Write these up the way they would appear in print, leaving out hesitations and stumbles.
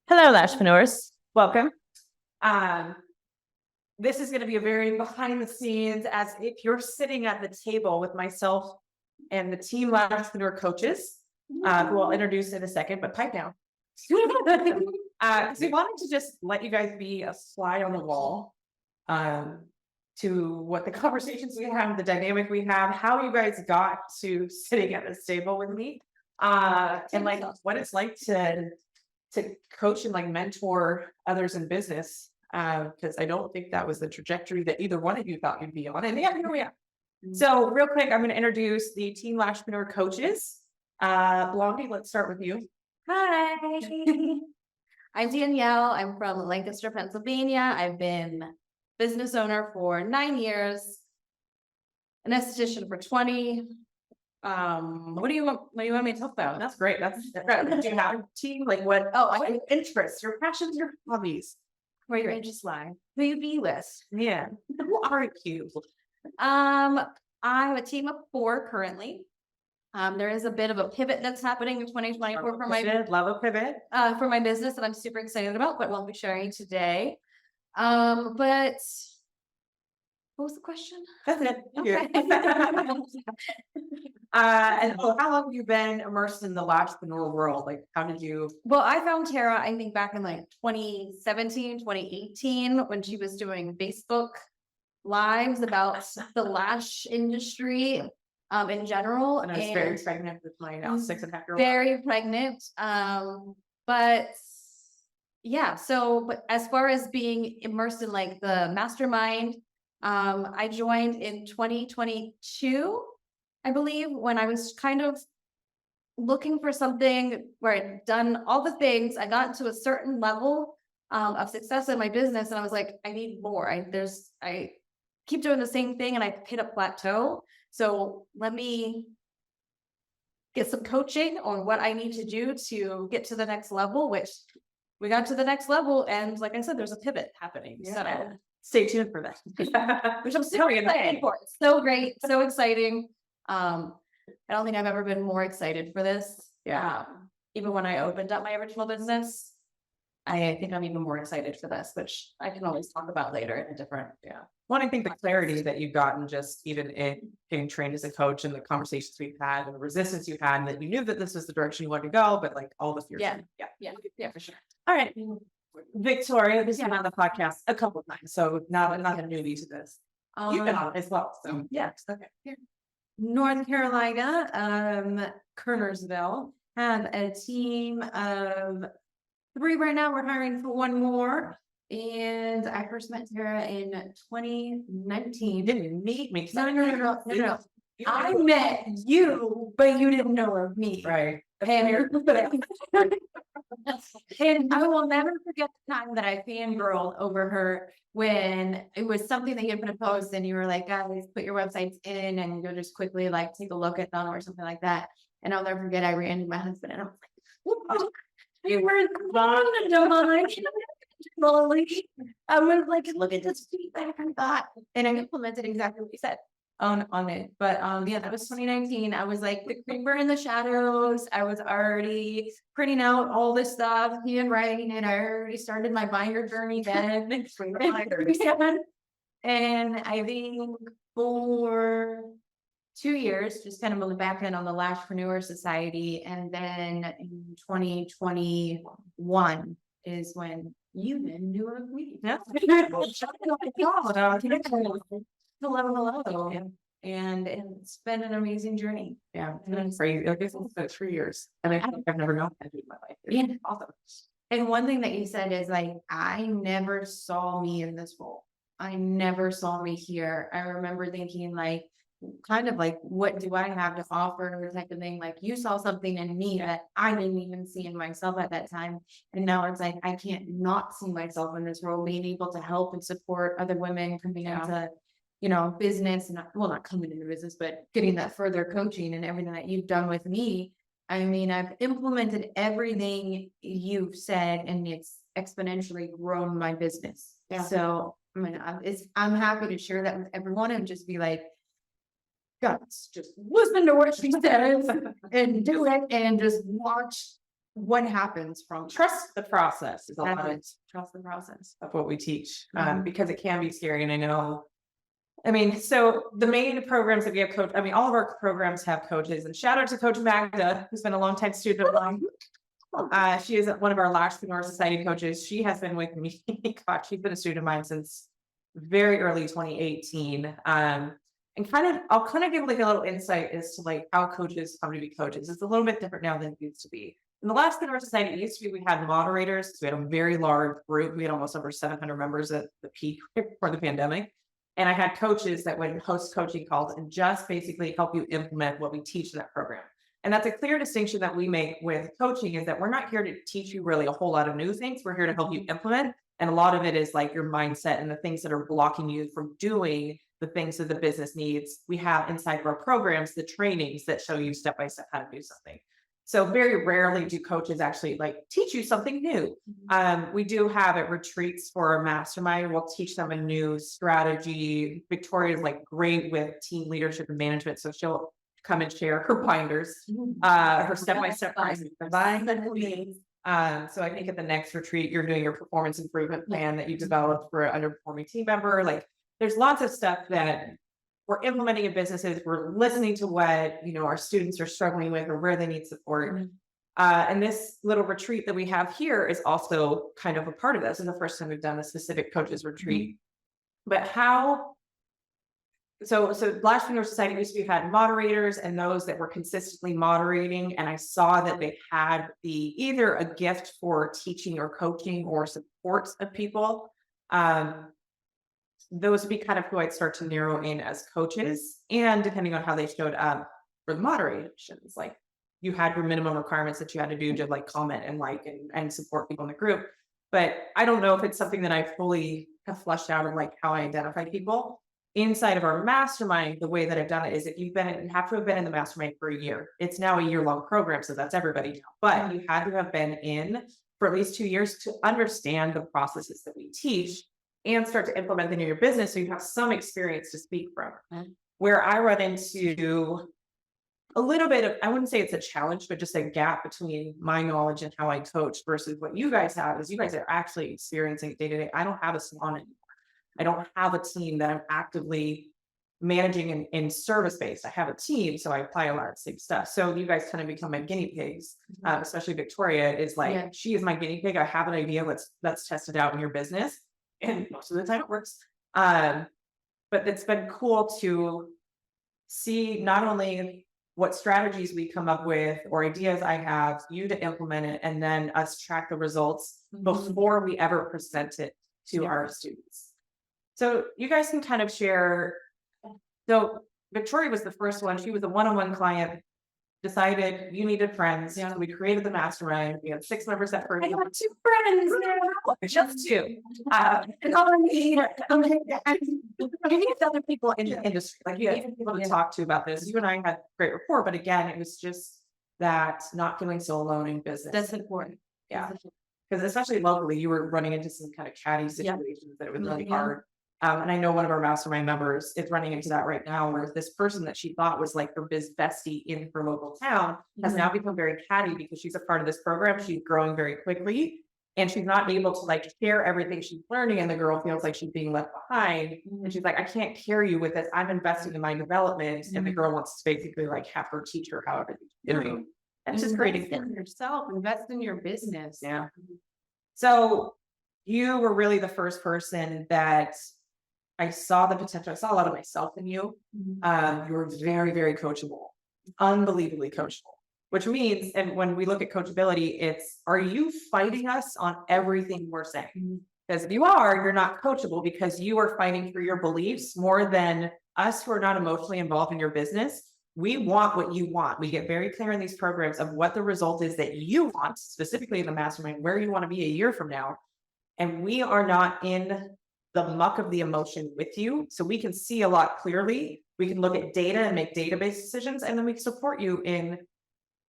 Hello, Lashpreneurs. Welcome. This is going to be a very behind the scenes, as if you're sitting at the table with myself and the team Lashpreneur coaches, who I'll introduce in a second, but pipe down. So we wanted to just let you guys be a fly on the wall to what the conversations we have, the dynamic we have, how you guys got to sitting at this table with me, and like what it's like to coach and like mentor others in business. Because I don't think that was the trajectory that either one of you thought you'd be on. And yeah, here we are. So real quick, I'm going to introduce the Team Lashpreneur coaches. Blondie, let's start with you. Hi, I'm Danielle. I'm from Lancaster, Pennsylvania. I've been business owner for 9 years, an esthetician for 20. What do you want me to talk about? That's great. Do you have a team? Like what? Oh, your interests, your passions, your hobbies. Where your interests lie. Who you be with? Yeah. Who are you? I have a team of 4 currently. There is a bit of a pivot that's happening in 2024 for my business that I'm super excited about, but won't be sharing today. But what was the question? That's it. Okay. And how long have you been immersed in the Lashpreneur world? Like, how did you? Well, I found Tara, I think back in like 2017, 2018, when she was doing Facebook lives about the lash industry in general. And I was very pregnant with my now 6.5-year-old. Very pregnant. But yeah, but as far as being immersed in like the mastermind, I joined in 2022. I believe, when I was kind of looking for something where I'd done all the things, I got to a certain level of success in my business, and I was like, I need more. I keep doing the same thing, and I hit a plateau. So let me get some coaching on what I need to do to get to the next level. Which we got to the next level, and like I said, there's a pivot happening. Yeah. So stay tuned for that. Which I'm super excited for. It's so great, so exciting. I don't think I've ever been more excited for this. Yeah. Even when I opened up my original business, I think I'm even more excited for this, which I can always talk about later in a different. Yeah. Well, I think the clarity that you've gotten just even in getting trained as a coach and the conversations we've had and the resistance you had, and that you knew that this was the direction you wanted to go, but like all the fears. Yeah, for sure. All right. Victoria, this has been on the podcast a couple of times, so now I'm not a newbie to this. You've been on it as well. So yes. Okay. Here. North Carolina, Kernersville, have a team of 3 right now. We're hiring for 1 more. And I first met Tara in 2019. You didn't meet me. No. I met you, but you didn't know of me. Right. And I will never forget the time that I fangirled over her when it was something that you had put a post and you were like, guys, put your websites in and you'll just quickly like take a look at them or something like that. And I'll never forget, I ran to my husband and I was like, you were I was like, look at this feedback I got. And I implemented exactly what you said on it. But yeah, that was 2019. I was like the creeper in the shadows. I was already printing out all this stuff, handwriting it. I already started my binder journey then. And I think for 2 years, just kind of on the back end on the Lashpreneur Society. And then in 2021 is when you then knew of me. Hello. And it's been an amazing journey. Yeah. For you, I guess it's about 3 years. And I think I've never known that in my life. Yeah. Awesome. And one thing that you said is like, I never saw me in this role. I never saw me here. I remember thinking like, kind of like, what do I have to offer type of thing? Like you saw something in me that I didn't even see in myself at that time. And now it's like, I can't not see myself in this role, being able to help and support other women coming into, business, and not coming into business, but getting that further coaching and everything that you've done with me. I mean, I've implemented everything you've said and it's exponentially grown my business. Yeah. So I mean, I'm happy to share that with everyone and just be like, guys, just listen to what she says and do it and just watch what happens from trust the process is a lot of Trust the process. of what we teach, Mhm. because it can be scary. And I know, I mean, so the main programs that we have coach, I mean, all of our programs have coaches, and shout out to Coach Magda, who's been a longtime student of mine. She is one of our Lashpreneur Society coaches. She has been with me. God, she's been a student of mine since very early 2018. And I'll kind of give like a little insight as to like how coaches come to be coaches. It's a little bit different now than it used to be. In the Lashpreneur Society, it used to be we had moderators. We had a very large group. We had almost over 700 members at the peak for the pandemic. And I had coaches that would host coaching calls and just basically help you implement what we teach in that program. And that's a clear distinction that we make with coaching, is that we're not here to teach you really a whole lot of new things. We're here to help you implement. And a lot of it is like your mindset and the things that are blocking you from doing the things that the business needs. We have inside of our programs, the trainings that show you step by step how to do something. So very rarely do coaches actually like teach you something new. We do have at retreats for our mastermind, we'll teach them a new strategy. Victoria is like great with team leadership and management. So she'll come and share her binders, her step-by-step pricing. So I think at the next retreat, you're doing your performance improvement plan that you developed for an underperforming team member. Like there's lots of stuff that we're implementing in businesses. We're listening to what, our students are struggling with or where they need support. And this little retreat that we have here is also kind of a part of this. This is the first time we've done a specific coaches retreat. But so Lashpreneur Society used to be had moderators and those that were consistently moderating. And I saw that they had either a gift for teaching or coaching or support of people. Those would be kind of who I'd start to narrow in as coaches, and depending on how they showed up for the moderations, like you had your minimum requirements that you had to do to like comment and like and support people in the group. But I don't know if it's something that I fully have fleshed out of like how I identify people. Inside of our mastermind, the way that I've done it is if you have to have been in the mastermind for a year. It's now a year-long program, so that's everybody now. But you had to have been in for at least 2 years to understand the processes that we teach and start to implement them in your business, so you have some experience to speak from. Where I run into a little bit of, I wouldn't say it's a challenge, but just a gap between my knowledge and how I coach versus what you guys have, is you guys are actually experiencing day to day. I don't have a salon anymore. I don't have a team that I'm actively managing in service based. I have a team, so I apply a lot of the same stuff. So you guys kind of become my guinea pigs. Especially Victoria is like, she is my guinea pig. I have an idea. Let's test it out in your business. And most of the time it works. But it's been cool to see not only what strategies we come up with or ideas I have, you to implement it, and then us track the results before we ever present it to our students. So you guys can kind of share. So Victoria was the first one. She was a one-on-one client, decided you needed friends. So we created the mastermind. We had 6 members at first. I got 2 friends now. Just 2. And you need other people in the industry. Like you need people to talk to about this. You and I had great rapport, but again, it was just that not feeling so alone in business. That's important. Yeah. Because especially locally, you were running into some kind of catty situations that it was really hard. And I know one of our mastermind members is running into that right now, where this person that she thought was like her biz bestie in her local town has now become very catty because she's a part of this program. She's growing very quickly and she's not able to like share everything she's learning. And the girl feels like she's being left behind. And she's like, I can't carry you with this. I'm investing in my development. And the girl wants to basically like have her teach her how everything's doing. And it's just creating yourself, invest in your business. Yeah. So you were really the first person that I saw the potential. I saw a lot of myself in you. You were very, very coachable, unbelievably coachable, which means, and when we look at coachability, it's, are you fighting us on everything we're saying? Because if you are, you're not coachable because you are fighting for your beliefs more than us who are not emotionally involved in your business. We want what you want. We get very clear in these programs of what the result is that you want, specifically in the mastermind, where you want to be a year from now. And we are not in the muck of the emotion with you. So we can see a lot clearly. We can look at data and make database decisions, and then we can support you in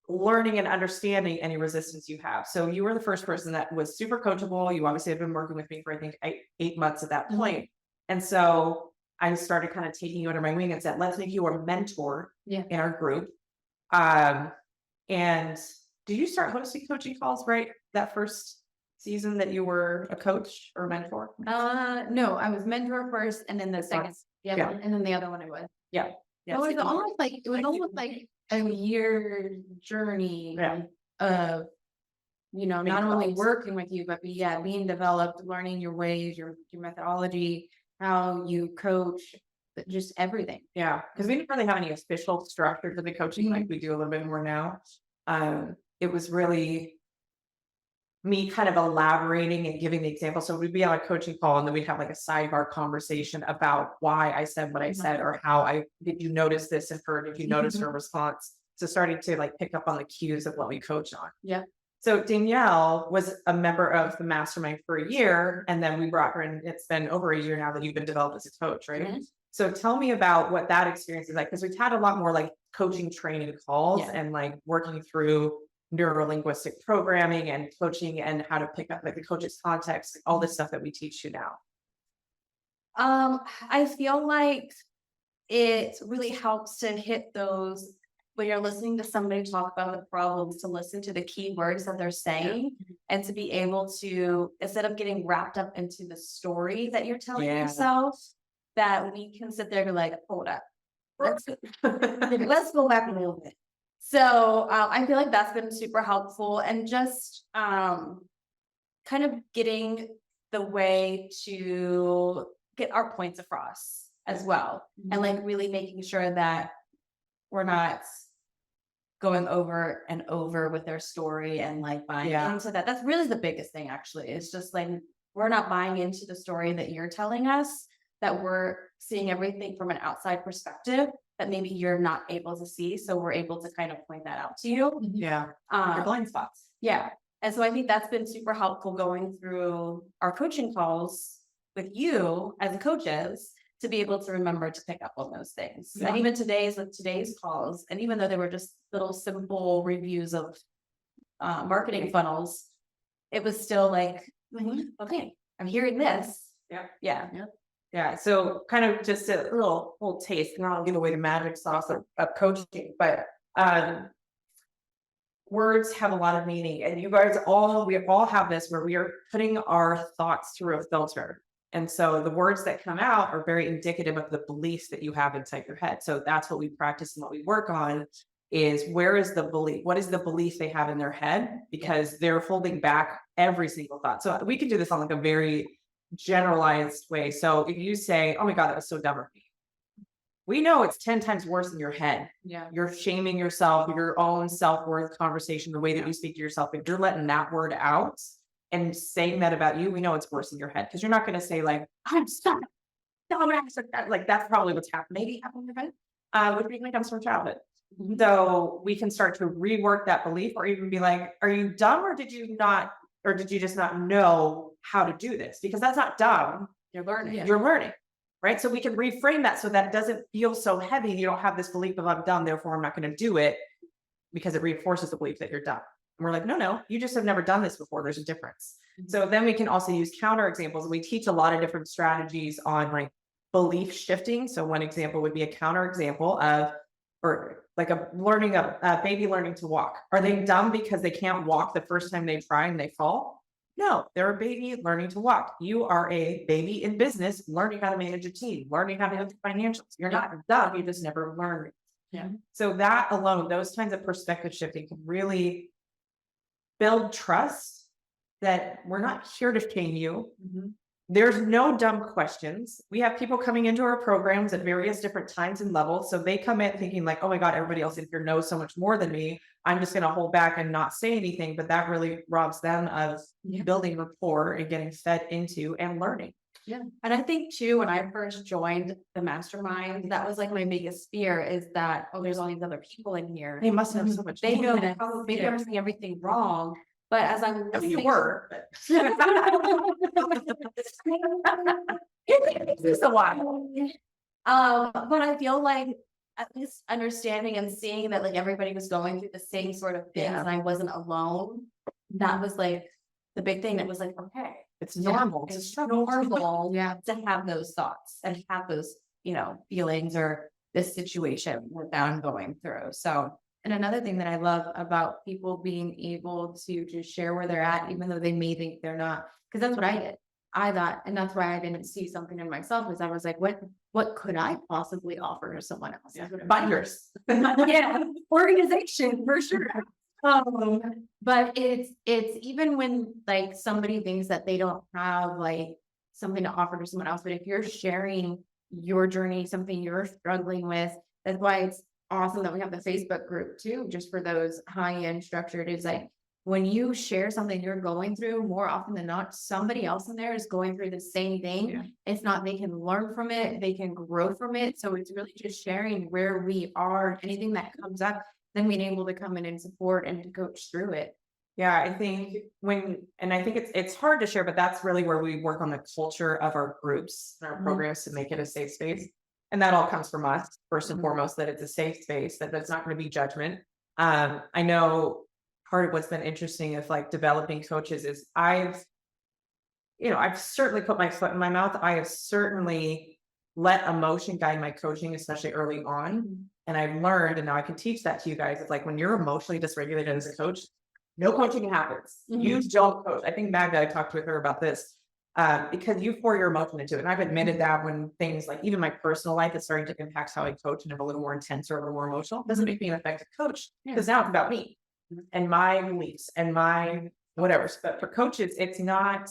learning and understanding any resistance you have. So you were the first person that was super coachable. You obviously have been working with me for, I think, 8 months at that point. And so I started kind of taking you under my wing and said, let's make you a mentor in our group. And did you start hosting coaching calls right that first season that you were a coach or mentor? No, I was mentor first and then the second, Yeah. and then the other one I was. Yeah. It was almost like a year journey Yeah. of, not Big only calls. working with you, but being developed, learning your ways, your methodology, how you coach, but just everything. Yeah, because we didn't really have any official structure to the coaching like we do a little bit more now. It was really me kind of elaborating and giving the example. So we'd be on a coaching call and then we'd have like a sidebar conversation about why I said what I said or how did you notice this in her? Did you notice her response? So starting to like pick up on the cues of what we coach on. Yeah. So Danielle was a member of the mastermind for a year and then we brought her in. It's been over a year now that you've been developed as a coach, right? Mhm. So tell me about what that experience is like, because we've had a lot more like coaching training calls Yeah. and like working through neuro-linguistic programming and coaching and how to pick up like the coach's context, all this stuff that we teach you now. I feel like it really helps to hit those when you're listening to somebody talk about the problems, to listen to the key words that they're saying and to be able to, instead of getting wrapped up into the story that you're telling yourself, that we can sit there and be like, hold up, let's go back a little bit. So I feel like that's been super helpful and just kind of getting the way to get our points across as well. And like really making sure that we're not going over and over with their story and like buying into that. That's really the biggest thing actually. It's just like, we're not buying into the story that you're telling us, that we're seeing everything from an outside perspective that maybe you're not able to see. So we're able to kind of point that out to you. Yeah. Your blind spots. Yeah. And so I think that's been super helpful going through our coaching calls with you as coaches to be able to remember to pick up on those things. And even today's calls, and even though they were just little simple reviews of marketing funnels, it was still like, okay, I'm hearing this. Yeah. So kind of just a little taste, and I'll give away the magic sauce of coaching, but words have a lot of meaning, and we all have this where we are putting our thoughts through a filter. And so the words that come out are very indicative of the beliefs that you have inside your head. So that's what we practice and what we work on is where is the belief? What is the belief they have in their head? Because they're holding back every single thought. So we can do this on like a very generalized way. So if you say, oh my God, that was so dumb of me. We know it's 10 times worse in your head. Yeah. You're shaming yourself, your own self-worth conversation, the way that you speak to yourself. If you're letting that word out and saying that about you, we know it's worse in your head. Because you're not going to say like, I'm stuck. Like that's probably what's happening. Maybe happening in your head, which usually comes from childhood. So we can start to rework that belief or even be like, are you dumb or did you just not know how to do this? Because that's not dumb. You're learning. You're learning. Right. So we can reframe that so that it doesn't feel so heavy. You don't have this belief of I'm dumb, therefore I'm not going to do it, because it reinforces the belief that you're dumb. And we're like, no, you just have never done this before. There's a difference. So then we can also use counter examples. We teach a lot of different strategies on like belief shifting. So one example would be a counter example of, or like a baby learning to walk. Are they dumb because they can't walk the first time they try and they fall? No, they're a baby learning to walk. You are a baby in business, learning how to manage a team, learning how to handle financials. You're not dumb, you just never learned. Yeah. So that alone, those kinds of perspective shifting can really build trust that we're not here to shame you. There's no dumb questions. We have people coming into our programs at various different times and levels. So they come in thinking like, oh my God, everybody else in here knows so much more than me. I'm just going to hold back and not say anything. But that really robs them of building rapport and getting fed into and learning. Yeah. And I think too, when I first joined the mastermind, that was like my biggest fear is that, oh, there's all these other people in here. They must have so much. They know that maybe I'm doing everything wrong. But as I'm listening, you were. It's a while. But I feel like at least understanding and seeing that like everybody was going through the same sort of things and I wasn't alone. That was like the big thing that was like, okay, it's normal. It's normal to have those thoughts and have those, feelings or this situation that I'm going through. So And another thing that I love about people being able to just share where they're at, even though they may think they're not, because that's what I did. I thought, and that's why I didn't see something in myself, is I was like, what could I possibly offer to someone else? Yeah. Binders. Yeah, organization for sure. But it's even when like somebody thinks that they don't have like something to offer to someone else, but if you're sharing your journey, something you're struggling with, that's why it's awesome that we have the Facebook group too, just for those high-end structured. Is like when you share something you're going through, more often than not, somebody else in there is going through the same thing. Yeah. It's not, they can learn from it, they can grow from it. So it's really just sharing where we are, anything that comes up, then being able to come in and support and to coach through it. Yeah, I think I think it's hard to share, but that's really where we work on the culture of our groups and our programs to make it a safe space. And that all comes from us, first and foremost, that it's a safe space, that there's not going to be judgment. I know part of what's been interesting of like developing coaches is I've certainly put my foot in my mouth. I have certainly let emotion guide my coaching, especially early on. And I've learned, and now I can teach that to you guys. It's like when you're emotionally dysregulated as a coach, no coaching happens. You don't coach. I think Magda, I talked with her about this because you pour your emotion into it. And I've admitted that when things like even my personal life is starting to impact how I coach and I'm a little more intense or a little more emotional, it doesn't make me an effective coach because now it's about me and my beliefs and my whatever. But for coaches, it's not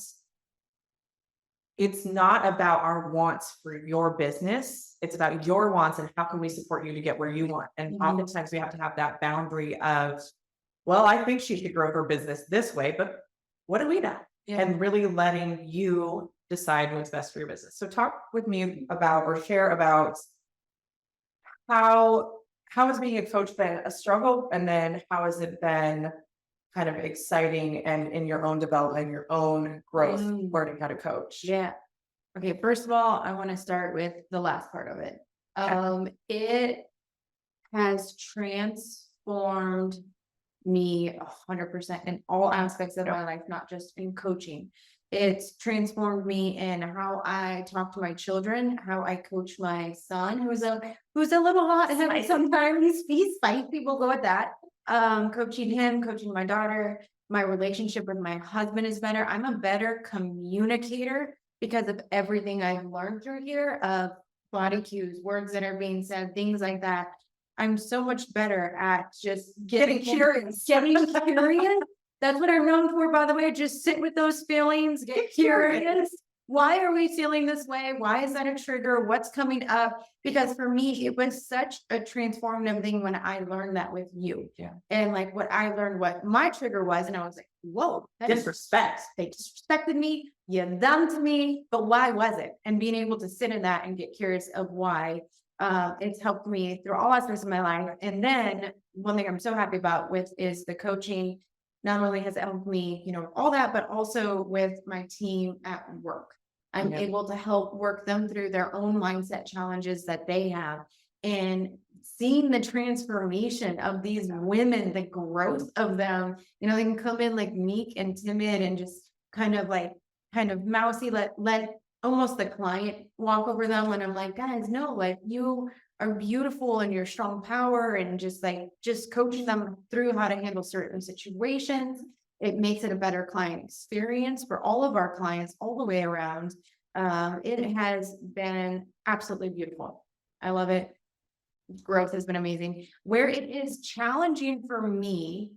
about our wants for your business. It's about your wants and how can we support you to get where you want. And oftentimes we have to have that boundary of, well, I think she should grow her business this way, but what do we know? Yeah. And really letting you decide what's best for your business. So talk with me about or share about how has being a coach been a struggle? And then how has it been kind of exciting and in your own development, your own growth, learning how to coach? Yeah. Okay. First of all, I want to start with the last part of it. It has transformed me 100% in all aspects of my life, not just in coaching. It's transformed me in how I talk to my children, how I coach my son, who's a little hot heavy sometimes. He's spicy. We'll go with that. Coaching him, coaching my daughter, my relationship with my husband is better. I'm a better communicator because of everything I've learned through here of body cues, words that are being said, things like that. I'm so much better at just getting curious. That's what I'm known for, by the way. Just sit with those feelings, get curious. Why are we feeling this way? Why is that a trigger? What's coming up? Because for me, it was such a transformative thing when I learned that with you. Yeah. And like what I learned, what my trigger was, and I was like, whoa, disrespect. They disrespected me. You done to me. But why was it? And being able to sit in that and get curious of why. It's helped me through all aspects of my life. And then one thing I'm so happy about is the coaching. Not only has it helped me, all that, but also with my team at work. I'm able to help work them through their own mindset challenges that they have. And seeing the transformation of these women, the growth of them, they can come in like meek and timid and just kind of mousy, let almost the client walk over them. And I'm like, guys, no, like you are beautiful and your strong power, and just coaching them through how to handle certain situations. It makes it a better client experience for all of our clients all the way around. It has been absolutely beautiful. I love it. Growth has been amazing. Where it is challenging for me,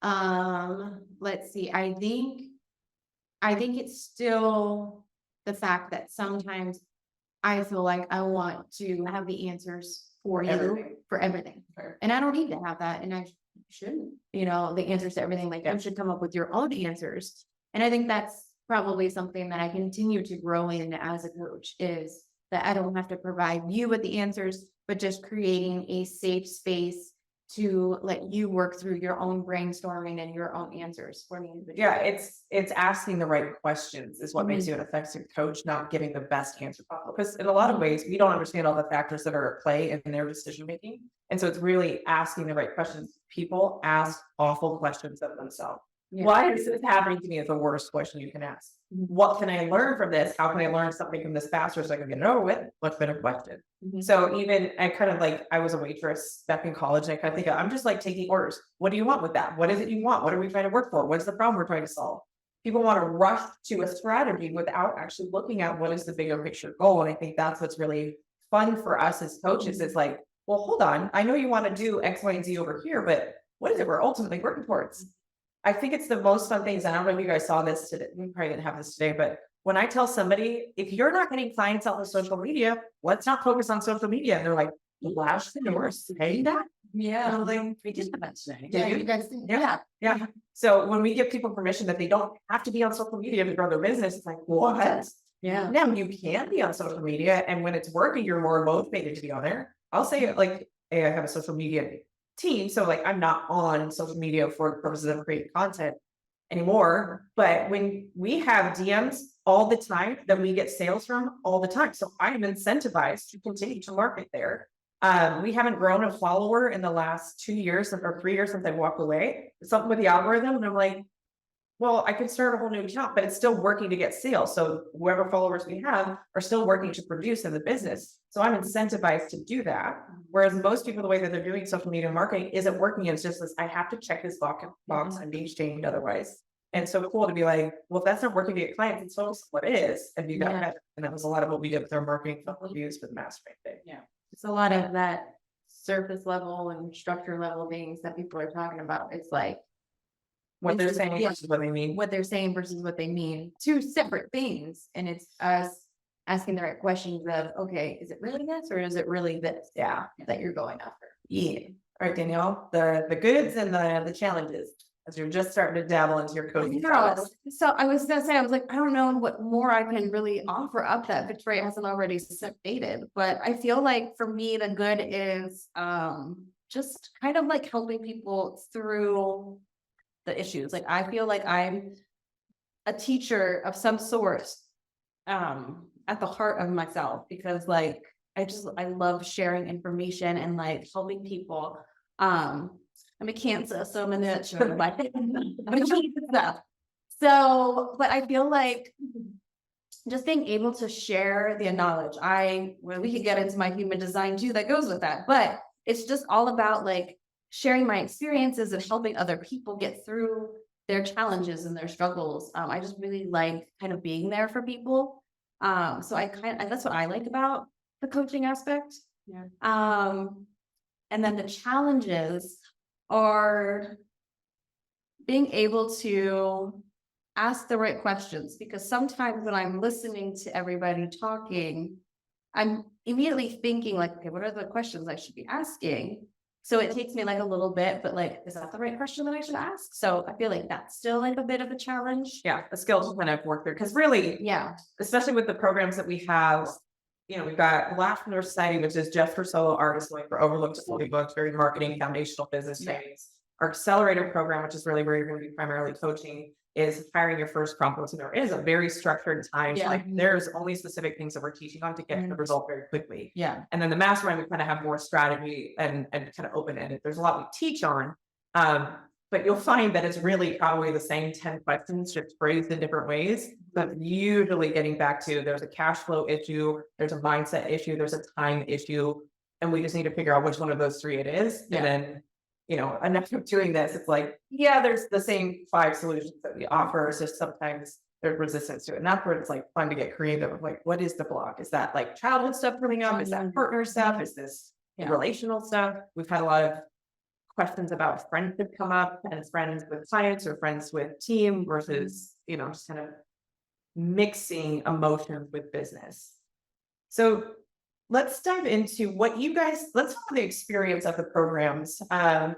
let's see, I think it's still the fact that sometimes I feel like I want to have the answers for everything. And I don't need to have that. And I shouldn't, the answers to everything. Like you should come up with your own answers. And I think that's probably something that I continue to grow in as a coach, is that I don't have to provide you with the answers, but just creating a safe space to let you work through your own brainstorming and your own answers for me. Yeah, it's asking the right questions is what makes you an effective coach, not giving the best answer possible. Because in a lot of ways, we don't understand all the factors that are at play in their decision making. And so it's really asking the right questions. People ask awful questions of themselves. Why is this happening to me is the worst question you can ask. What can I learn from this? How can I learn something from this faster so I can get it over with? Much better question. So even I kind of like, I was a waitress back in college and I kind of think I'm just like taking orders. What do you want with that? What is it you want? What are we trying to work for? What's the problem we're trying to solve? People want to rush to a strategy without actually looking at what is the bigger picture goal. And I think that's what's really fun for us as coaches. It's like, well, hold on. I know you want to do X, Y, and Z over here, but what is it we're ultimately working towards? I think it's the most fun things. I don't know if you guys saw this today. We probably didn't have this today, but when I tell somebody, if you're not getting clients out of social media, let's not focus on social media. And they're like, Lashpreneur saying that? Yeah. I'm like, We did that today. Did you? You guys, Yeah. Yeah. So when we give people permission that they don't have to be on social media to grow their business, it's like, what? Yeah. Now you can be on social media, and when it's working, you're more motivated to be on there. I'll say like, hey, I have a social media team, so like I'm not on social media for purposes of creating content anymore. But when we have DMs all the time that we get sales from all the time, so I am incentivized to continue to market there. We haven't grown a follower in the last 2 years or 3 years since I walked away. It's something with the algorithm, and I'm like, well, I could start a whole new account, but it's still working to get sales. So whoever followers we have are still working to produce in the business. So I'm incentivized to do that. Whereas most people, the way that they're doing social media marketing isn't working. It's just this, I have to check this box. I'm being shamed otherwise. And so cool to be like, well, if that's not working to get clients, it's focus on what is and do that better. And that was a lot of what we did with our marketing views with mastermind thing. Yeah. It's a lot of that surface level and structure level things that people are talking about. It's like What they're It's- saying yeah. versus what they mean. what they're saying versus what they mean. Two separate things. And it's us asking the right questions of, okay, is it really this or is it really this? Yeah. That you're going after. Yeah. All right, Danielle, the goods and the challenges as you're just starting to dabble into your coaching prowess. So I was gonna say, I was like, I don't know what more I can really offer up that Victoria hasn't already stated, but I feel like for me, the good is just kind of like helping people through the issues. Like I feel like I'm a teacher of some sort at the heart of myself, because like I love sharing information and like helping people. I'm a Cancer, so I'm gonna show my stuff. So, but I feel like just being able to share the knowledge. Well, we could get into my human design too, that goes with that, but it's just all about like sharing my experiences of helping other people get through their challenges and their struggles. I just really like kind of being there for people. So that's what I like about the coaching aspect. Yeah. And then the challenges are being able to ask the right questions, because sometimes when I'm listening to everybody talking, I'm immediately thinking like, okay, what are the questions I should be asking? So it takes me like a little bit, but like, is that the right question that I should ask? So I feel like that's still like a bit of a challenge. Yeah, a skill to kind of work through, because really, Yeah. especially with the programs that we have, we've got Lashpreneur Society, which is just for solo artists, like for overlooked study books, very marketing, foundational business trainings. Our accelerator program, which is really where you're going to be primarily coaching, is hiring your first prompt. And there is a very structured time. Yeah. Like there's only specific things that we're teaching on to get the result very quickly. Yeah. And then the mastermind, we kind of have more strategy and kind of open-ended. There's a lot we teach on. But you'll find that it's really probably the same 10 questions, just phrased in different ways, but usually getting back to there's a cash flow issue, there's a mindset issue, there's a time issue, and we just need to figure out which one of those three it is. Yeah. And then, enough of doing this, it's like, yeah, there's the same 5 solutions that we offer. It's just sometimes there's resistance to it. And that's where it's like fun to get creative. Like, what is the block? Is that like childhood stuff coming up? Is that partner stuff? Is this relational stuff? We've had a lot of questions about friendship come up, and friends with clients or friends with team versus, just kind of mixing emotions with business. So let's dive into what you guys, let's talk about the experience of the programs from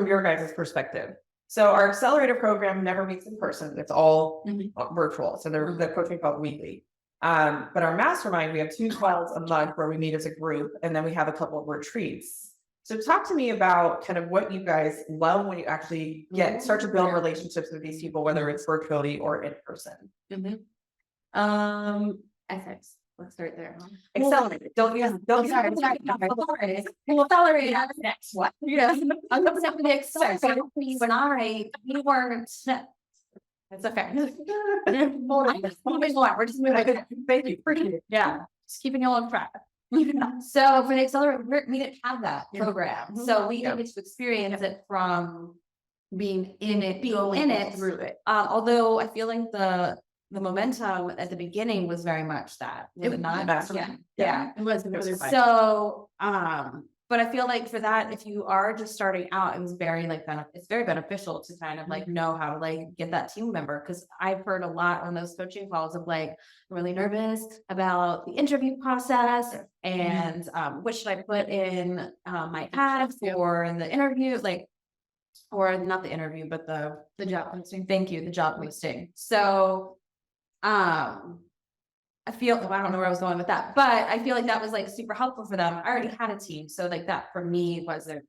your guys' perspective. So our accelerator program never meets in person. It's all virtual. So the coaching called weekly. But our mastermind, we have 2 calls a month where we meet as a group, and then we have a couple of retreats. So talk to me about kind of what you guys love when you actually start to build relationships with these people, whether it's virtually or in person. Ethics. Let's start there. Accelerate. Don't use, don't use. Accelerate. Next, what? Yeah. I'm going to have to accelerate when we weren't. That's okay. We're just moving. Thank you. Yeah, just keeping you on track. So for the accelerator, we didn't have that program, so we didn't get to experience it from being in it, Through it. although I feel like the momentum at the beginning was very much that. Was it not? Yeah. It was fine. So, but I feel like for that, if you are just starting out, it was very like it's very beneficial to kind of like know how to like get that team member. Cause I've heard a lot on those coaching calls of like, I'm really nervous about the interview process and what should I put in my ads for in the interview, like, or not the interview, but the job posting. Thank you, the job posting. So, I feel, I don't know where I was going with that, but I feel like that was like super helpful for them. I already had a team. So like that for me wasn't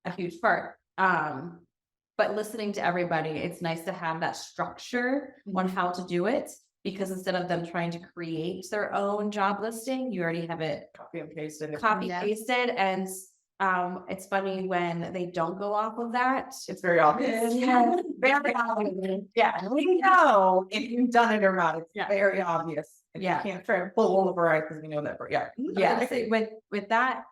a huge part. But listening to everybody, it's nice to have that structure on how to do it, because instead of them trying to create their own job listing, you already have it Copy and pasted. pasted. And it's funny when they don't go off of that. It's very obvious. Yeah. Very obvious. Yeah. We know if you've done it or not. It's very obvious. And Yeah. You can't try and pull all over because we know that. Yeah. Yeah. So with that,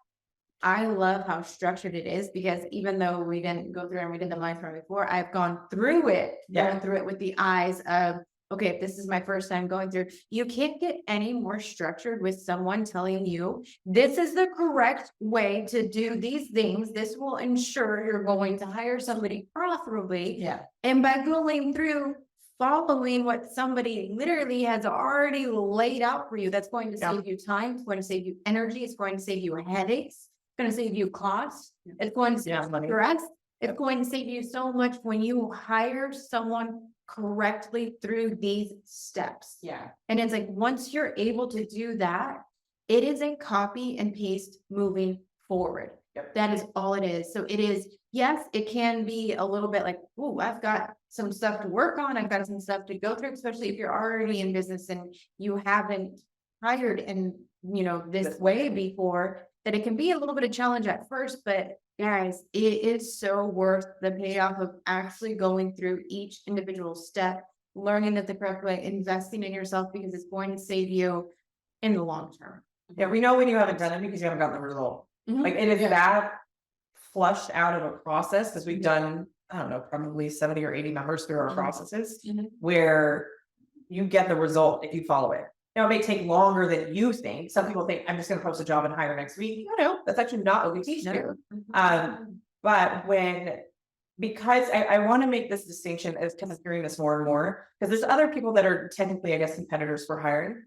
I love how structured it is, because even though we didn't go through and we did the Lashpreneur before, I've gone through it, going through it with the eyes of, okay, if this is my first time going through, you can't get any more structured with someone telling you, this is the correct way to do these things. This will ensure you're going to hire somebody profitably. Yeah. And by going through following what somebody literally has already laid out for you, that's going to save you time, it's going to save you energy, it's going to save you headaches, it's going to save you costs, it's going to save you money. stress, it's going to save you so much when you hire someone correctly through these steps. Yeah. And it's like, once you're able to do that, it is a copy and paste moving forward. Yep. That is all it is. So it is, yes, it can be a little bit like, oh, I've got some stuff to work on. I've got some stuff to go through, especially if you're already in business and you haven't hired in, this way before, that it can be a little bit of challenge at first, but guys, it is so worth the payoff of actually going through each individual step, learning it the correct way, investing in yourself, because it's going to save you in the long term. Yeah. We know when you haven't done it because you haven't gotten the result. Like it is that flushed out of a process, because we've done, I don't know, probably 70 or 80 members through our processes where you get the result if you follow it. Now, it may take longer than you think. Some people think I'm just going to post a job and hire next week. No, that's actually not what we teach you. But because I want to make this distinction as kind of hearing this more and more, because there's other people that are technically, I guess, competitors for hiring.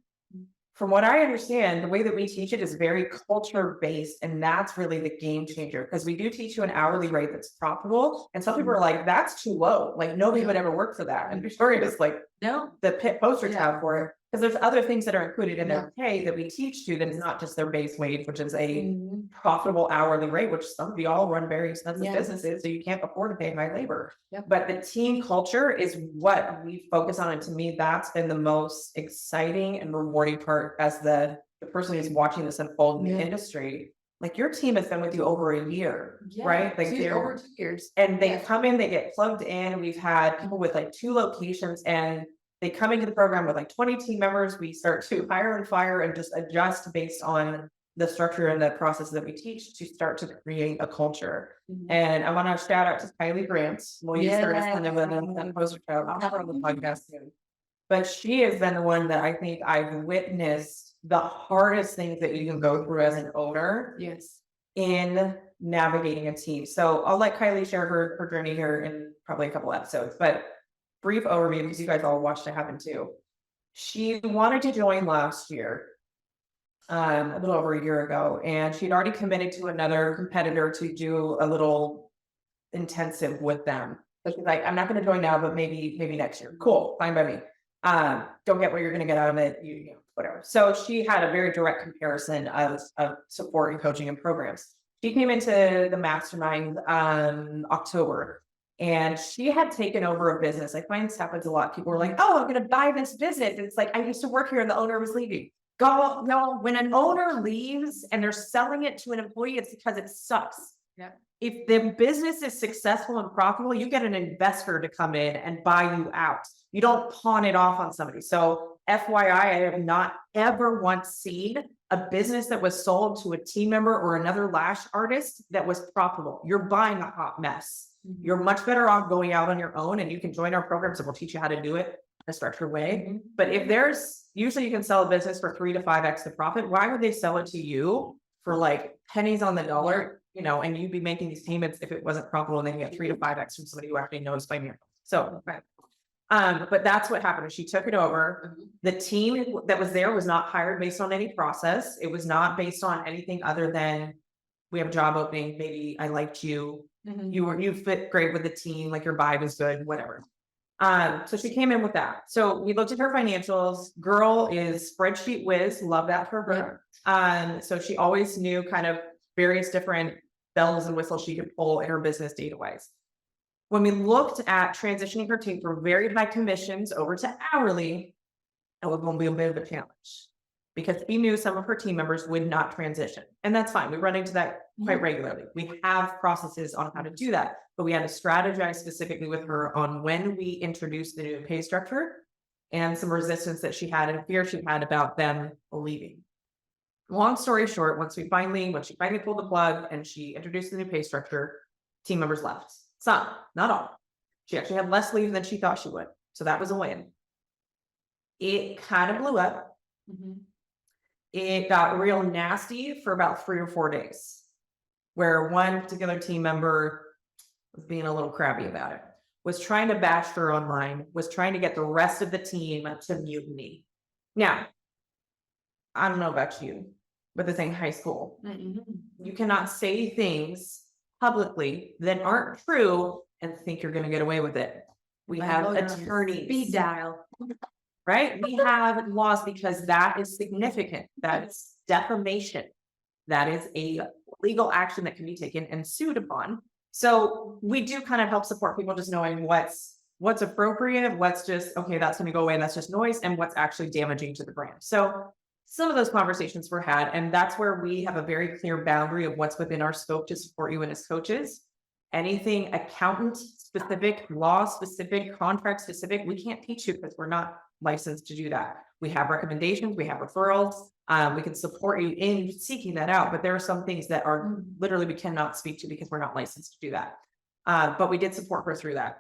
From what I understand, the way that we teach it is very culture based, and that's really the game changer, because we do teach you an hourly rate that's profitable. And some people are like, that's too low. Like nobody would ever work for that. And Victoria is like, no, the poster tab for it. Because there's other things that are included in their pay that we teach to that is not just their base wage, which is a profitable hourly rate, which we all run very expensive businesses, so you can't afford to pay high labor. But the team culture is what we focus on. And to me, that's been the most exciting and rewarding part as the person who's watching this unfold in the industry. Like your team has been with you over a year, right? Like they're over 2 years. And they come in, they get plugged in. We've had people with like 2 locations, and they come into the program with like 20 team members. We start to hire and fire and just adjust based on the structure and the process that we teach to start to create a culture. And I want to shout out to Kylie Grant. We'll use her as kind of an poster child. I'll have her on the podcast soon. But she has been the one that I think I've witnessed the hardest things that you can go through as an owner in navigating a team. So I'll let Kylie share her journey here in probably a couple episodes, but brief overview, because you guys all watched it happen too. She wanted to join last year, a little over a year ago, and she'd already committed to another competitor to do a little intensive with them. So she's like, I'm not going to join now, but maybe next year. Cool, fine by me. Don't get what you're going to get out of it, you know, whatever. So she had a very direct comparison of support and coaching and programs. She came into the mastermind October. And she had taken over a business. I find this happens a lot. People were like, oh, I'm going to buy this business. And it's like, I used to work here and the owner was leaving. No, when an owner leaves and they're selling it to an employee, it's because it sucks. Yeah. If the business is successful and profitable, you get an investor to come in and buy you out. You don't pawn it off on somebody. So FYI, I have not ever once seen a business that was sold to a team member or another lash artist that was profitable. You're buying a hot mess. You're much better off going out on your own, and you can join our programs and we'll teach you how to do it in a structured way. But if usually you can sell a business for 3 to 5x the profit. Why would they sell it to you for like pennies on the dollar, and you'd be making these payments if it wasn't profitable, and then you get 3 to 5x from somebody who actually knows by miracle. So, but that's what happened. She took it over. The team that was there was not hired based on any process. It was not based on anything other than we have a job opening. Maybe I liked you. You fit great with the team. Like your vibe is good, whatever. So she came in with that. So we looked at her financials. Girl is spreadsheet whiz. Love that for her. So she always knew kind of various different bells and whistles she could pull in her business data wise. When we looked at transitioning her team from very high commissions over to hourly, it was going to be a bit of a challenge because we knew some of her team members would not transition. And that's fine. We run into that quite regularly. We have processes on how to do that, but we had to strategize specifically with her on when we introduced the new pay structure and some resistance that she had and fear she had about them leaving. Long story short, when she finally pulled the plug and she introduced the new pay structure, team members left. Some, not all. She actually had less leave than she thought she would. So that was a win. It kind of blew up. It got real nasty for about 3 or 4 days, where one particular team member was being a little crabby about it, was trying to bash her online, was trying to get the rest of the team to mutiny. Now, I don't know about you, but this ain't high school. You cannot say things publicly that aren't true and think you're going to get away with it. We have attorneys. Speed dial. Right? We have laws because that is significant. That is defamation. That is a legal action that can be taken and sued upon. So we do kind of help support people just knowing what's appropriate, what's just, okay, that's going to go away and that's just noise, and what's actually damaging to the brand. So some of those conversations were had, and that's where we have a very clear boundary of what's within our scope to support you and as coaches. Anything accountant specific, law specific, contract specific, we can't teach you because we're not licensed to do that. We have recommendations, we have referrals, we can support you in seeking that out, but there are some things that are literally we cannot speak to because we're not licensed to do that. But we did support her through that.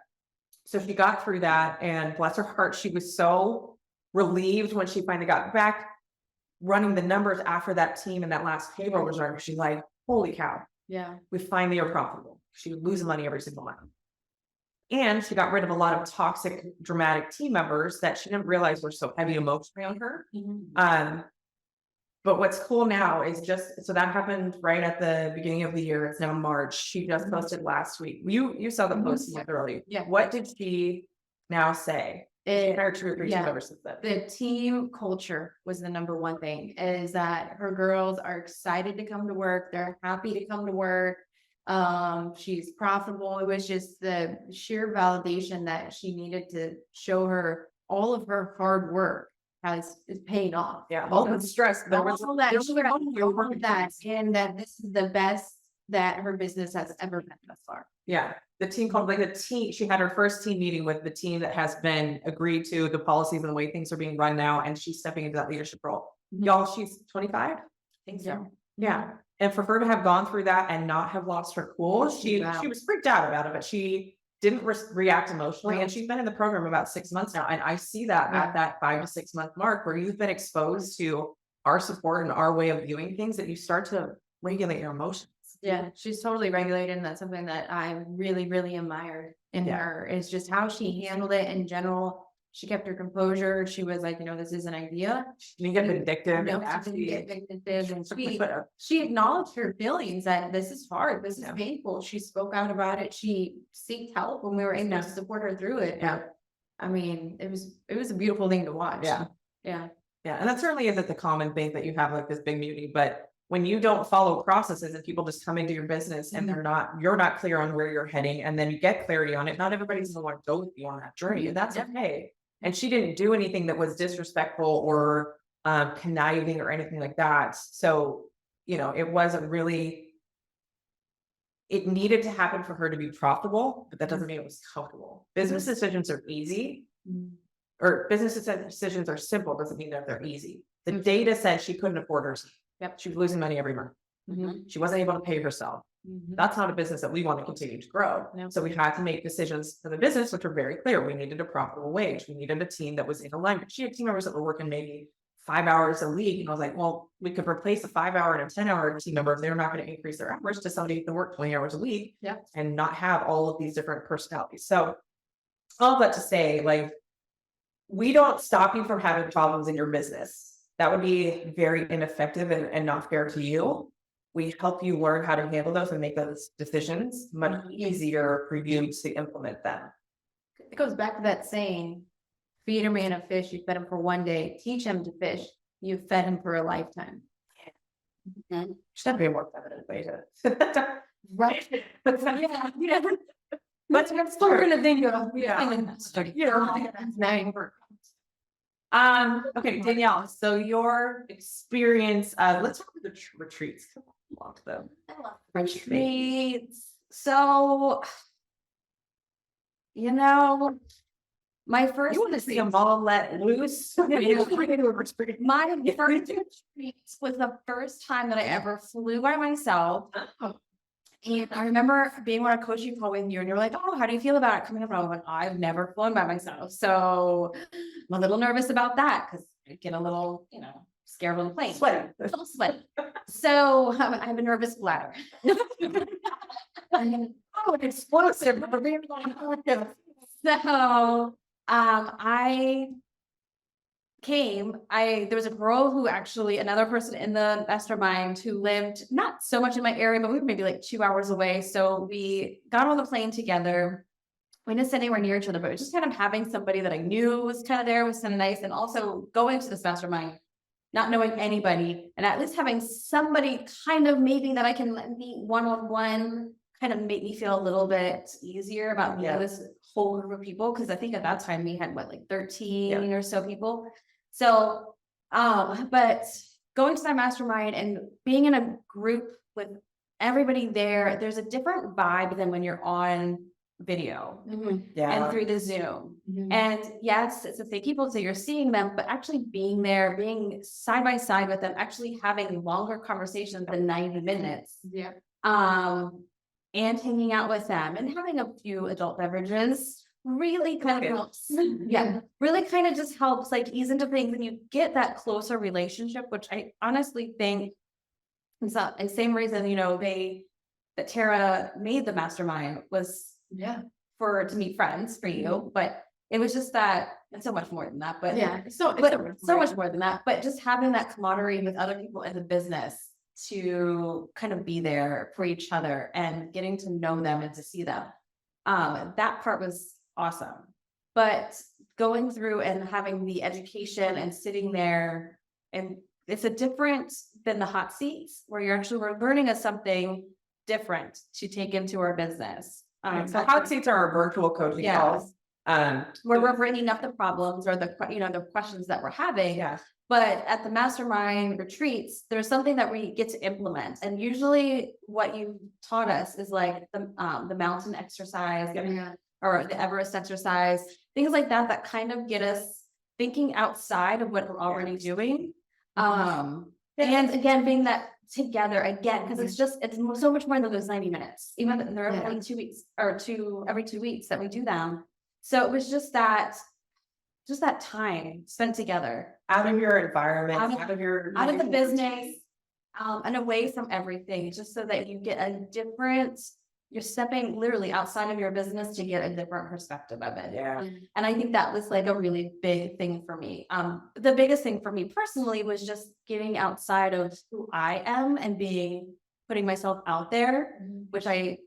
So she got through that, and bless her heart, she was so relieved when she finally got back running the numbers after that team and that last payroll was run. She's like, holy cow. Yeah. We finally are profitable. She was losing money every single month. And she got rid of a lot of toxic, dramatic team members that she didn't realize were so heavy emotionally on her. But what's cool now is so that happened right at the beginning of the year. It's now March. She just posted last week. You saw the post early. Yeah. What did she now say? Team members since then. The team culture was the number one thing, is that her girls are excited to come to work. They're happy to come to work. She's profitable. It was just the sheer validation that she needed to show her all of her hard work is paying off. Yeah, all the stress. And that this is the best that her business has ever been thus far. Yeah. The team called she had her first team meeting with the team that has been agreed to the policies and the way things are being run now. And she's stepping into that leadership role. Y'all, she's 25. I think so. Yeah. And for her to have gone through that and not have lost her cool, she was freaked out about it, but she didn't react emotionally. And she's been in the program about 6 months now. And I see that at that 5 to 6 month mark where you've been exposed to our support and our way of viewing things, that you start to regulate your emotions. Yeah, she's totally regulated. And that's something that I really, really admired in her, is just how she handled it in general. She kept her composure. She was like, this is an idea. She didn't get vindictive. And she acknowledged her feelings that this is hard. This is painful. She spoke out about it. She sought help when we were able to support her through it. Yeah. I mean, it was a beautiful thing to watch. Yeah. Yeah. Yeah. And that certainly isn't the common thing that you have like this big mutiny, but when you don't follow processes and people just come into your business and you're not clear on where you're heading, and then you get clarity on it, not everybody's gonna want to go with you on that journey, and that's okay. And she didn't do anything that was disrespectful or conniving or anything like that. So, you know, it wasn't really, it needed to happen for her to be profitable, but that doesn't mean it was comfortable. Business decisions are easy, or business decisions are simple, doesn't mean that they're easy. The data said she couldn't afford herself. Yep. She was losing money every month. She wasn't able to pay herself. That's not a business that we want to continue to grow. No. So we had to make decisions for the business, which were very clear. We needed a profitable wage. We needed a team that was in alignment. She had team members that were working maybe 5 hours a week. And I was like, well, we could replace a 5-hour and a 10-hour team member if they're not going to increase their hours to somebody who can work 20 hours a week and not have all of these different personalities. So all that to say, like, we don't stop you from having problems in your business. That would be very ineffective and not fair to you. We help you learn how to handle those and make those decisions much easier for you to implement them. It goes back to that saying, feed a man a fish, you fed him for one day, teach him to fish, you fed him for a lifetime. Should have be a more feminine way to. Right. But But we're gonna think of, okay, Danielle, so your experience, let's talk about the retreats. Love them. retreats. So, you know, my first You want to see them all let loose? my first retreat was the first time that I ever flew by myself. And I remember being on a coaching call with you, and you're like, "Oh, how do you feel about it coming up?" And I was like, "I've never flown by myself, so I'm a little nervous about that because I get a little, you know, scared on the plane, Sweaty. a little sweaty." So I have a nervous bladder. Oh, it's explosive. So I there was a girl who actually, another person in the mastermind who lived not so much in my area, but we were maybe like 2 hours away. So we got on the plane together. We didn't sit anywhere near each other, but just kind of having somebody that I knew was kind of there was kind of nice. And also going to this mastermind, not knowing anybody, and at least having somebody kind of maybe that I can meet one-on-one kind of made me feel a little bit easier about this whole group of people. Cause I think at that time we had like 13 or so people. So, but going to that mastermind and being in a group with everybody there, there's a different vibe than when you're on video and through the Zoom. And yes, it's the same people, so you're seeing them, but actually being there, being side by side with them, actually having longer conversations than 90 minutes. And hanging out with them and having a few adult beverages really kind of helps. Really kind of just helps like ease into things, and you get that closer relationship, which I honestly think it's not the same reason, you know, that Tara made the mastermind was to meet friends for you, but it was just that, and so much more than that, but so much more than that, but just having that camaraderie with other people in the business to kind of be there for each other and getting to know them and to see them. That part was awesome. But going through and having the education and sitting there, and it's a different than the hot seats where we're learning something different to take into our business. So hot seats are our virtual coaching calls. Where we're bringing up the problems or the questions that we're having. But at the mastermind retreats, there's something that we get to implement. And usually what you taught us is like the mountain exercise or the Everest exercise, things like that, that kind of get us thinking outside of what we're already doing. And again, being that together again, because it's so much more than those 90 minutes, even though they're only 2 weeks or every 2 weeks that we do them. So it was just that time spent together out of your environment, out of the business, and away from everything, just so that you get you're stepping literally outside of your business to get a different perspective of it. And I think that was like a really big thing for me. The biggest thing for me personally was just getting outside of who I am and putting myself out there, which I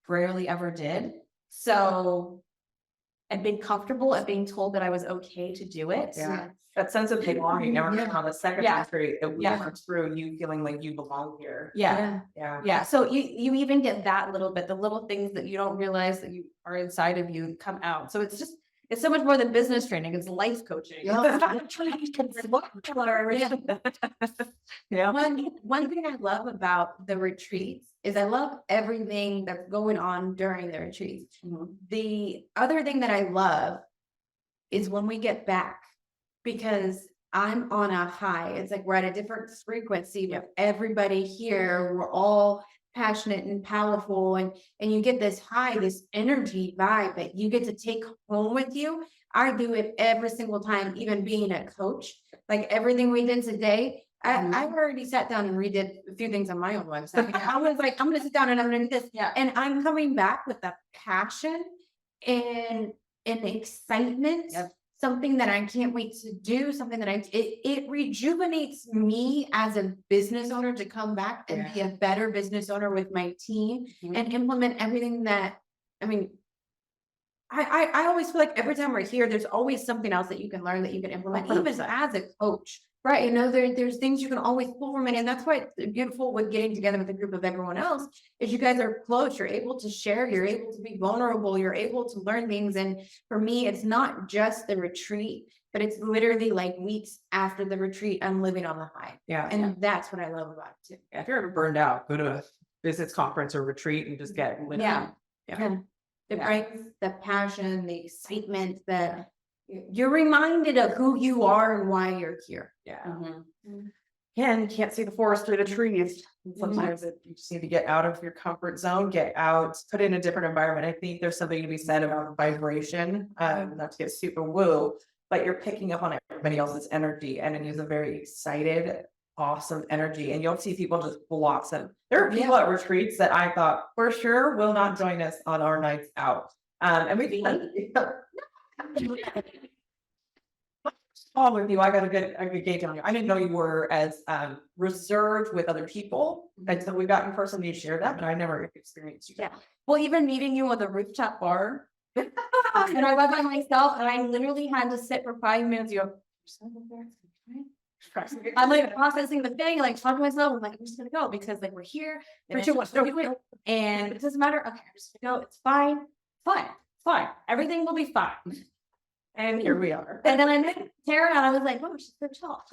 rarely ever did. So, and being comfortable and being told that I was okay to do it. That sense of belonging never came on the second country. It went through you feeling like you belong here. So you even get that little bit, the little things that you don't realize that you are inside of you come out. So it's It's so much more than business training. It's life coaching. Yeah. One thing I love about the retreats is I love everything that's going on during the retreats. The other thing that I love is when we get back, because I'm on a high. It's like we're at a different frequency with everybody here. We're all passionate and powerful, and you get this high, this energy vibe that you get to take home with you. I do it every single time, even being a coach. Like everything we did today, I've already sat down and redid a few things on my own website. I was like, I'm gonna sit down and I'm gonna do this. Yeah. And I'm coming back with a passion and excitement. Yep. Something that I can't wait to do, something that it rejuvenates me as a business owner to come back and be a better business owner with my team and implement everything that, I mean, I always feel like every time we're here, there's always something else that you can learn, that you can implement, even as a coach, right? You know, there's things you can always pull from it. And that's why it's beautiful with getting together with a group of everyone else, is you guys are close, you're able to share, you're able to be vulnerable, you're able to learn things. And for me, it's not just the retreat, but it's literally like weeks after the retreat, I'm living on the high. Yeah. And that's what I love about it too. If you're ever burned out, go to a business conference or retreat and just get lit up. Yeah. It brings the passion, the excitement, that you're reminded of who you are and why you're here. Yeah. And you can't see the forest through the trees. Sometimes you just need to get out of your comfort zone, get out, put in a different environment. I think there's something to be said about vibration, not to get super woo, but you're picking up on everybody else's energy, and it is a very excited, awesome energy. And you'll see people just blossom. There are people at retreats that I thought for sure will not join us on our nights out. And we with you, I got a good gauge on you. I didn't know you were as reserved with other people until we got in person. You shared that, but I never experienced you. Yeah. Well, even meeting you at the rooftop bar, and I went by myself, and I literally had to sit for 5 minutes. You go, I'm like processing the thing, like talking to myself. I'm like, I'm just gonna go, because like we're here, and it doesn't matter. Okay, I'm just gonna go. It's fine. Everything will be fine. And here we are. And then I met Tara, and I was like, oh, she's so tall.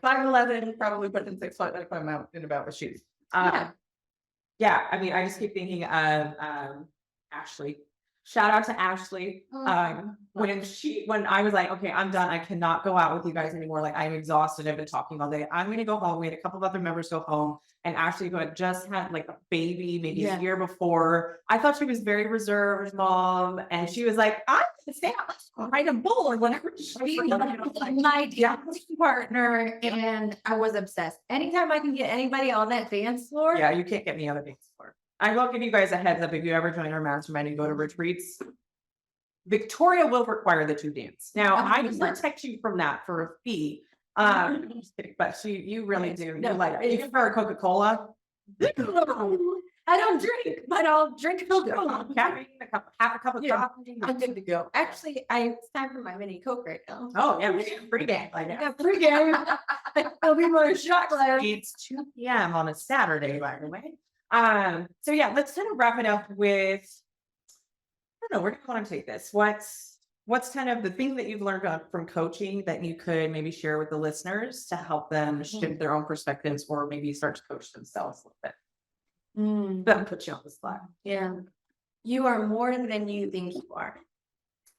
5'11", probably put in 6 foot if I'm out and about with shoes. Yeah, I mean, I just keep thinking of Ashley. Shout out to Ashley. When I was like, okay, I'm done. I cannot go out with you guys anymore. Like, I'm exhausted. I've been talking all day. I'm going to go home. We had a couple of other members go home, and Ashley had just had like a baby, maybe a year before. I thought she was very reserved mom. And she was like, I can stay out, ride a bull or whatever. She was my dance partner, and I was obsessed. Anytime I can get anybody on that dance floor. Yeah, you can't get me on the dance floor. I will give you guys a heads up if you ever join our mastermind and go to retreats. Victoria will require that you dance. Now, I can protect you from that for a fee. But you really do. No, You prefer a Coca-Cola? I don't drink, but I'll drink Coca-Cola. Caffeine, half a cup of coffee. I'm good to go. Actually, it's time for my mini Coke right now. Oh, yeah, free game. Yeah, free game. I'll be more shot glass. It's 2 p.m. on a Saturday, by the way. So yeah, let's kind of wrap it up with, I don't know, where do you want to take this? What's kind of the thing that you've learned from coaching that you could maybe share with the listeners to help them shift their own perspectives, or maybe start to coach themselves a little bit? That'll put you on the spot. Yeah. You are more than you think you are.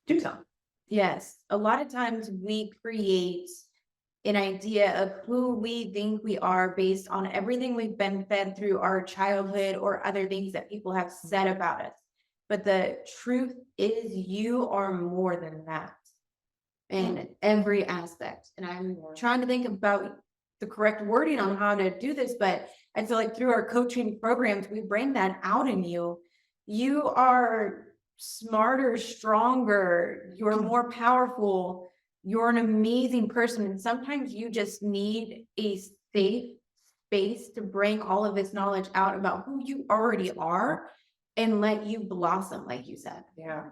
Do something. Yes. A lot of times we create an idea of who we think we are based on everything we've been fed through our childhood or other things that people have said about us. But the truth is, you are more than that in every aspect. And I'm trying to think about the correct wording on how to do this, but I feel like through our coaching programs, we bring that out in you. You are smarter, stronger, you're more powerful. You're an amazing person, and sometimes you just need a safe space to bring all of this knowledge out about who you already are and let you blossom, like you said. Yeah,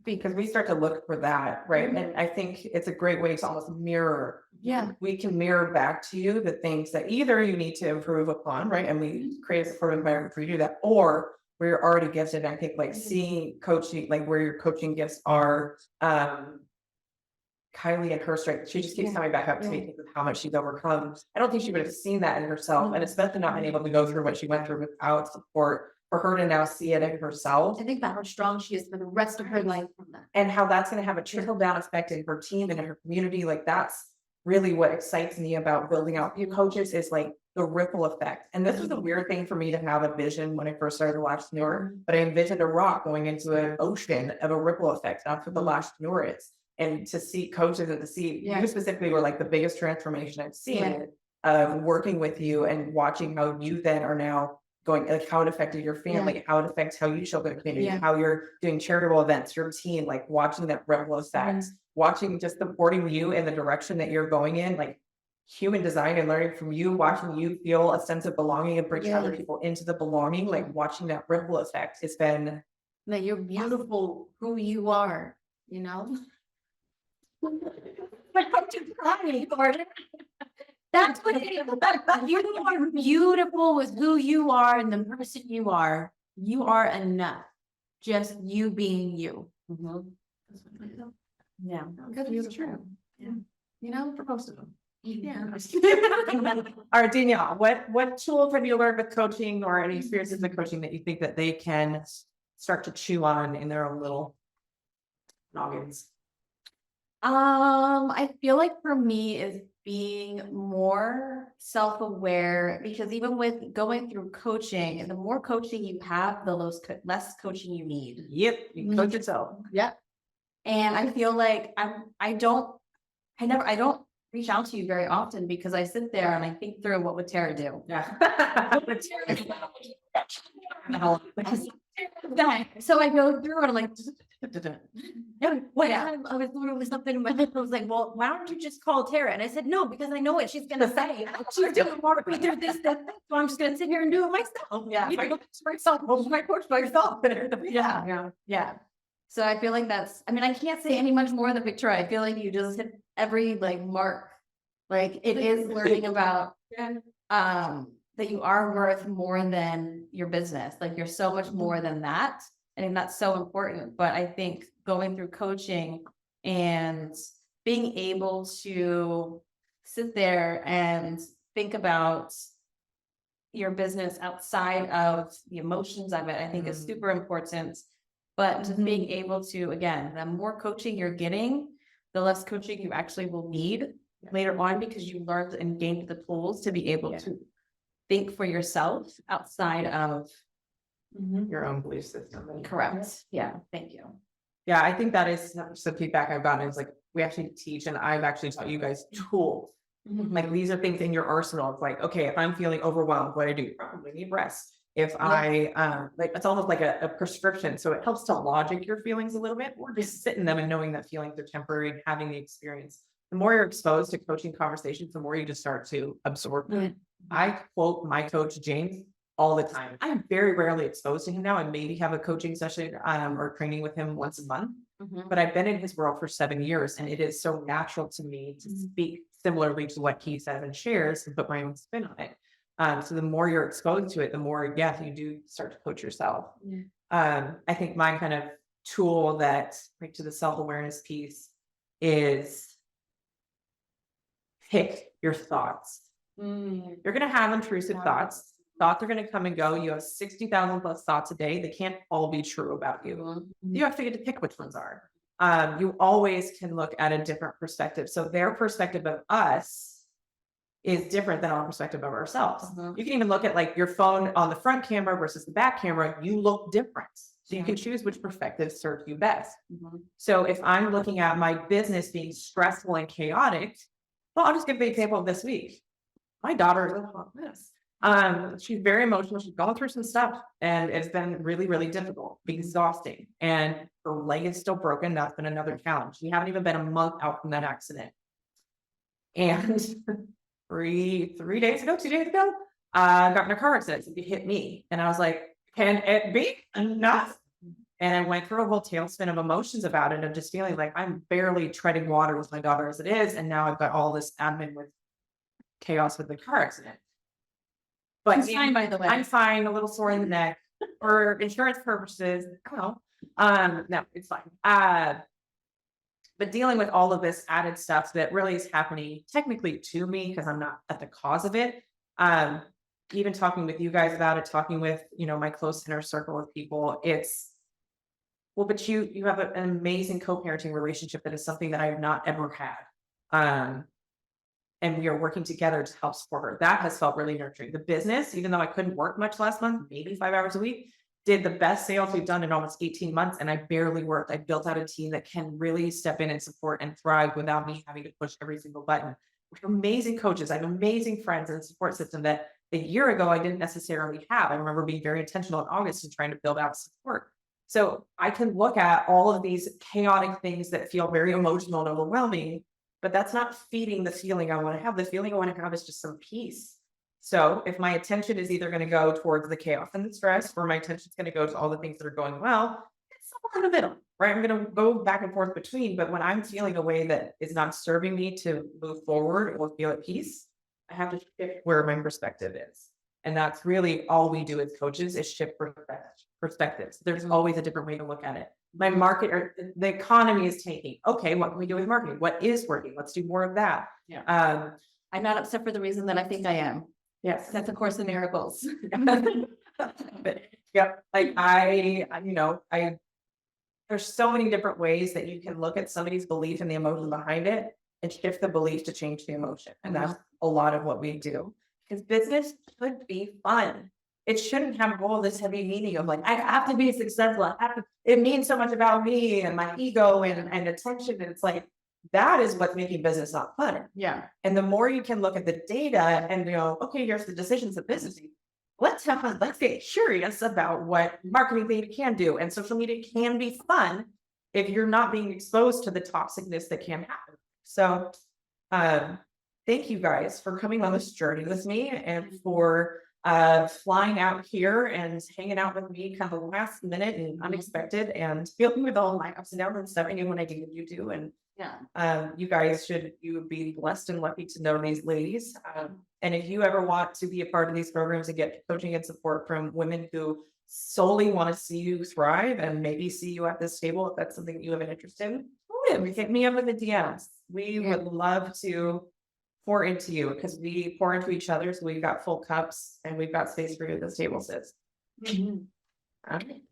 because we start to look for that, right? And I think it's a great way to almost mirror. Yeah. We can mirror back to you the things that either you need to improve upon, right? And we create a supportive environment for you to do that, or where you're already gifted. I think like seeing coaching, like where your coaching gifts are, Kylie and her strength, she just keeps coming back up to me with how much she's overcome. I don't think she would have seen that in herself, and especially not being able to go through what she went through without support, for her to now see it in herself. I think about how strong she is for the rest of her life from that. And how that's going to have a trickle down effect in her team and in her community. Like that's really what excites me about building out new coaches, is like the ripple effect. And this was a weird thing for me to have a vision when I first started Lashpreneur, but I envisioned a rock going into an ocean of a ripple effect. That's what the Lashpreneur is. And to see coaches and to see you specifically were like the biggest transformation I've seen of working with you and watching how you then are now going, like how it affected your family, how it affects how you show up in the community, how you're doing charitable events, your team, like watching that ripple effect, watching just supporting you in the direction that you're going in, like human design and learning from you, watching you feel a sense of belonging and bring other people into the belonging, like watching that ripple effect. It's been that you're beautiful who you are, you know. That's what it is. You are beautiful with who you are and the person you are. You are enough. Just you being you. yeah, Because it's true. Yeah. You know, for most of them. Yeah. All right, Danielle, what tools have you learned with coaching or any experiences in coaching that you think that they can start to chew on in their own little noggins? I feel like for me is being more self-aware, because even with going through coaching, and the more coaching you have, the less coaching you need. Yep, you can coach yourself. Yep. And I feel like I don't reach out to you very often because I sit there and I think through what would Tara do. Yeah. So I go through and I'm like, what? I was doing something, but I was like, well, why don't you just call Tara? And I said, no, because I know what she's gonna say. She's doing more with this, so I'm just gonna sit here and do it myself. Yeah, if I go for myself, my coach by yourself. Yeah. So I feel like that's, I mean, I can't say any much more than Victoria. I feel like you just hit every like mark. Like it is learning about that you are worth more than your business. Like you're so much more than that. And that's so important. But I think going through coaching and being able to sit there and think about your business outside of the emotions of it, I think is super important. But just being able to, again, the more coaching you're getting, the less coaching you actually will need later on, because you learned and gained the tools to be able to think for yourself outside of your own belief system. correct. Yeah. Thank you. Yeah, I think that is some feedback I've gotten. It's like we actually teach, and I've actually taught you guys tools. Like these are things in your arsenal. It's like, okay, if I'm feeling overwhelmed, what do I do? Probably need rest. If I like, it's almost like a prescription. So it helps to logic your feelings a little bit, or just sit in them and knowing that feelings are temporary and having the experience. The more you're exposed to coaching conversations, the more you just start to absorb them. I quote my coach James all the time. I'm very rarely exposed to him now. I maybe have a coaching session or training with him once a month, but I've been in his world for 7 years, and it is so natural to me to speak similarly to what he says and shares and put my own spin on it. So the more you're exposed to it, the more, you do start to coach yourself. I think my kind of tool that, like, to the self-awareness piece is pick your thoughts. You're going to have intrusive thoughts. Thoughts are going to come and go. You have 60,000 plus thoughts a day. They can't all be true about you. You have to get to pick which ones are. You always can look at a different perspective. So their perspective of us is different than our perspective of ourselves. You can even look at like your phone on the front camera versus the back camera. You look different. So you can choose which perspective serves you best. So if I'm looking at my business being stressful and chaotic, well, I'll just give the example of this week. My daughter is about this. She's very emotional. She's gone through some stuff, and it's been really, really difficult, exhausting. And her leg is still broken. That's been another challenge. We haven't even been a month out from that accident. And 2 days ago, got in a car accident. It hit me. And I was like, can it be enough? And I went through a whole tailspin of emotions about it, of just feeling like I'm barely treading water with my daughter as it is. And now I've got all this admin with chaos with the car accident. But It's fine, by the way. I'm fine, a little sore in the neck. for insurance purposes. Oh, no, it's fine. But dealing with all of this added stuff that really is happening technically to me because I'm not at the cause of it. Um, Even talking with you guys about it, talking with, my close inner circle of people, it's well, but you have an amazing co-parenting relationship that is something that I have not ever had. Um, and we are working together to help support her. That has felt really nurturing. The business, even though I couldn't work much last month, maybe 5 hours a week, did the best sales we've done in almost 18 months. And I barely worked. I built out a team that can really step in and support and thrive without me having to push every single button. We have amazing coaches. I have amazing friends and a support system that a year ago I didn't necessarily have. I remember being very intentional in August and trying to build out support. So I can look at all of these chaotic things that feel very emotional and overwhelming, but that's not feeding the feeling I want to have. The feeling I want to have is just some peace. So if my attention is either going to go towards the chaos and the stress, or my attention is going to go to all the things that are going well, it's somewhere in the middle, right? I'm going to go back and forth between, but when I'm feeling a way that is not serving me to move forward or feel at peace, I have to shift where my perspective is. And that's really all we do as coaches is shift perspectives. There's always a different way to look at it. My market or the economy is taking. Okay, what can we do with marketing? What is working? Let's do more of that. Yeah. Um, I'm not upset for the reason that I think I am. yes. That's a Course in Miracles. But yep, like I there's so many different ways that you can look at somebody's belief and the emotion behind it and shift the belief to change the emotion. And that's a lot of what we do. Because business should be fun. It shouldn't have all this heavy meaning of like, I have to be successful. It means so much about me and my ego and attention. And it's like, that is what's making business not fun. Yeah. And the more you can look at the data and go, okay, here's the decisions of business. Let's have fun. Let's get curious about what marketing data can do. And social media can be fun if you're not being exposed to the toxicness that can happen. So thank you guys for coming on this journey with me and for flying out here and hanging out with me kind of last minute and unexpected and dealing with all my ups and downs and stuff. I knew when I did what you do. And you guys you would be blessed and lucky to know these ladies. And if you ever want to be a part of these programs and get coaching and support from women who solely want to see you thrive and maybe see you at this table, if that's something you have an interest in, hit me up with the DMs. We would love to pour into you because we pour into each other. So we've got full cups and we've got space for you at this table, sis. All right.